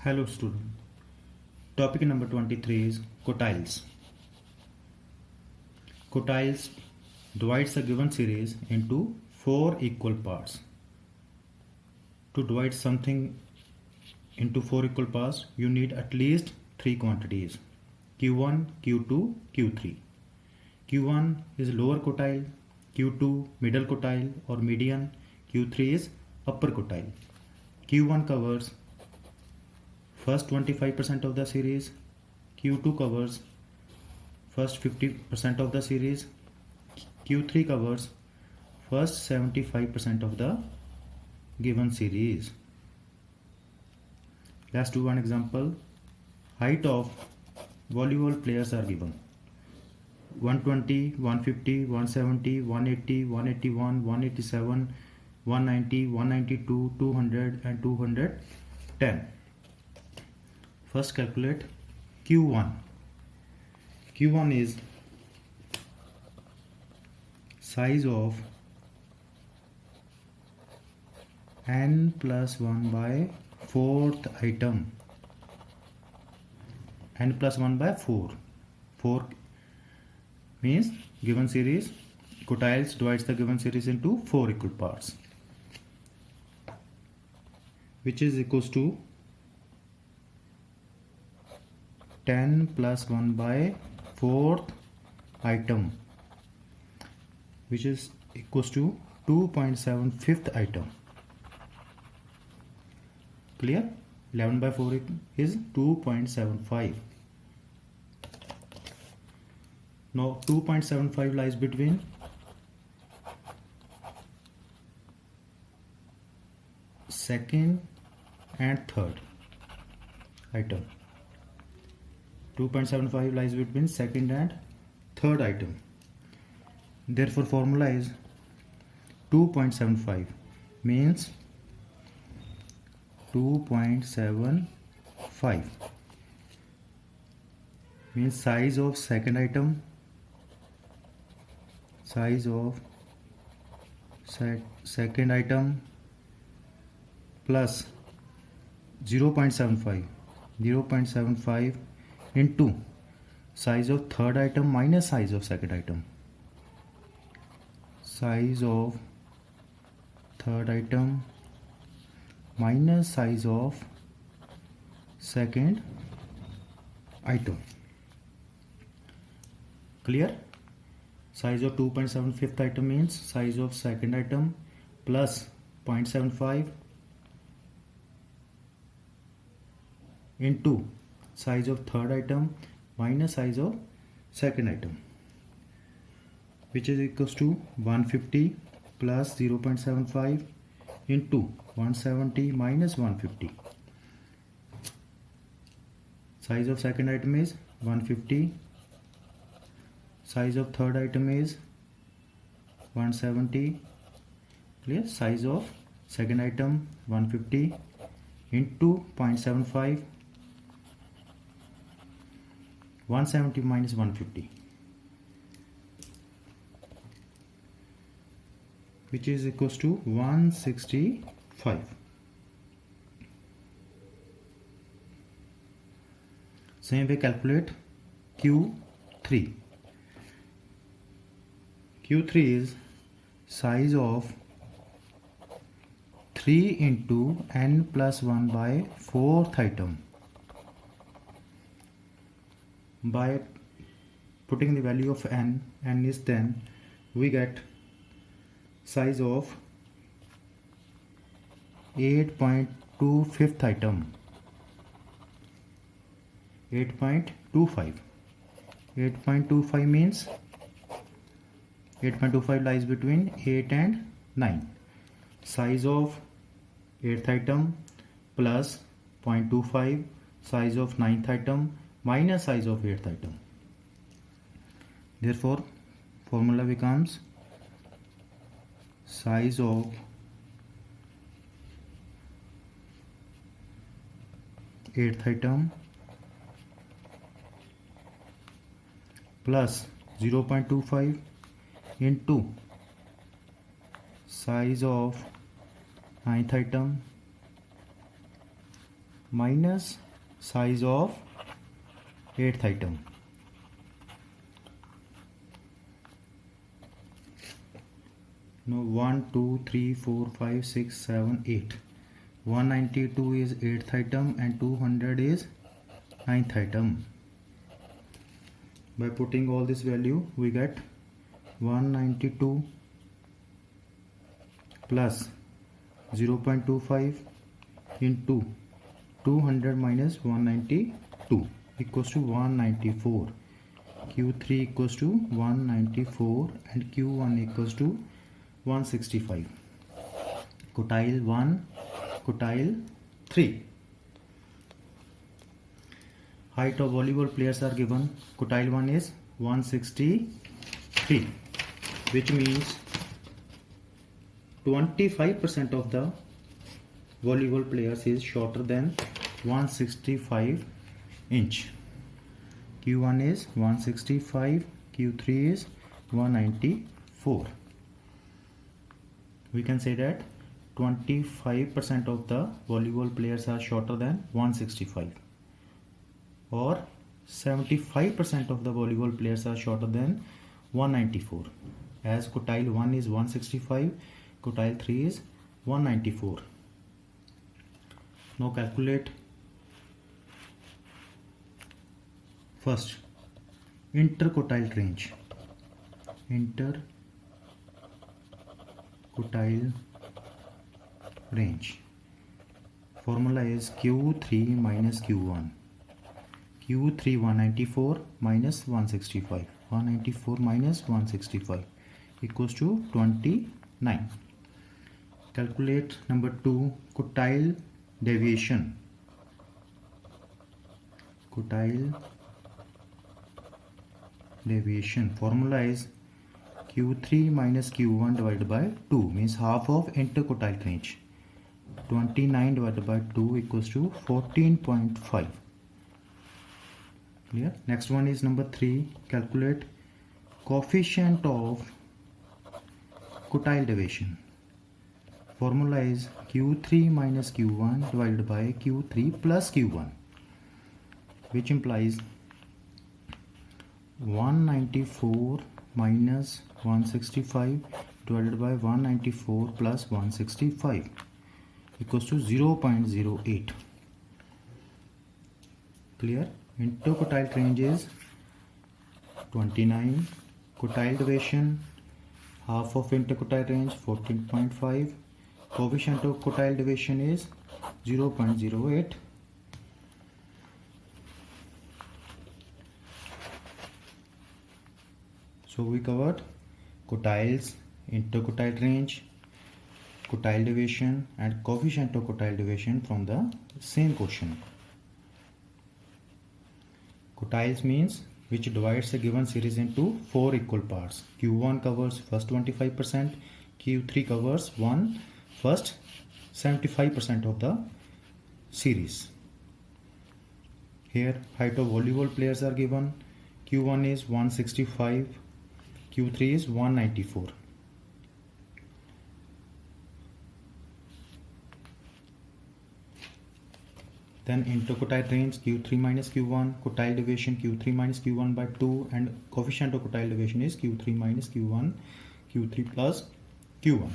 Hello student. Topic number 23 is quartiles. Quartiles divides a given series into 4 equal parts. To divide something into 4 equal parts, you need at least 3 quantities: Q1, Q2, Q3. Q1 is lower quartile, Q2 middle quartile or median, Q3 is upper quartile. Q1 covers first 25% of the series, Q2 covers first 50% of the series, Q3 covers first 75% of the given series. Let's do one example. Height of volleyball players are given: 120, 150, 170, 180, 181, 187, 190, 192, 200 and 210. First calculate Q1. Q1 is size of n plus 1 by 4th item. N plus 1 by 4. 4 means given series. Quartiles divides the given series into 4 equal parts, which is equals to 10 plus 1 by 4th item, which is equals to 2.75th item. Clear? 11 by 4 is 2.75. Now 2.75 lies between second and third item. 2.75 lies between second and third item. Therefore formula is 2.75 means 2.75 means size of second item, size of second item plus 0.75 into size of third item minus size of second item. Size of third item minus size of second item. Clear? Size of 2.75th item means size of second item plus 0.75 into size of third item minus size of second item, which is equals to 150 plus 0.75 into 170 minus 150. Size of second item is 150, size of third item is 170. Clear? Size of second item 150 into 0.75, 170 minus 150, which is equals to 165. Same way calculate Q3. Q3 is size of 3 into n plus 1 by 4th item. By putting the value of n is 10, we get size of 8.25th item. 8.25. 8.25 means 8.25 lies between 8 and 9. Size of 8th item plus 0.25 size of 9th item minus size of 8th item. Therefore formula becomes size of 8th item plus 0.25 into size of 9th item minus size of 8th item. Now 1 2 3 4 5 6 7 8. 192 is 8th item and 200 is 9th item. By putting all this value we get 192 plus 0.25 into 200 minus 192 equals to 194. Q3 equals to 194 and Q1 equals to 165. Quotile 1, quotile 3. Height of volleyball players are given. Quotile 1 is 163, which means 25% of the volleyball players is shorter than 165 inch. Q1 is 165, Q3 is 194. We can say that 25% of the volleyball players are shorter than 165, or 75% of the volleyball players are shorter than 194. As quotile 1 is 165, quotile 3 is 194. Now calculate first interquartile range. Interquartile range. Formula is Q3 minus Q1. Q3 194 minus 165. 194 minus 165 equals to 29. Calculate number 2, quotile deviation. Quotile deviation. Formula is Q3 minus Q1 divided by 2, means half of interquartile range. 29 divided by 2 equals to 14.5. Clear? Next one is number 3. Calculate coefficient of quotile deviation. Formula is Q3 minus Q1 divided by Q3 plus Q1, which implies 194 minus 165 divided by 194 plus 165 equals to 0.08. Clear? Interquartile range is 29. Quotile deviation, half of interquartile range, 14.5. Coefficient of quotile deviation is 0.08. So we covered quotiles, interquartile range, quotile deviation and coefficient of quotile deviation from the same question. Quotiles means which divides a given series into 4 equal parts. Q1 covers first 25%, Q3 covers first 75% of the series. Here height of volleyball players are given. Q1 is 165, Q3 is 194. Then interquartile range Q3 minus Q1, quotile deviation Q3 minus Q1 by 2, and coefficient of quotile deviation is Q3 minus Q1, Q3 plus Q1.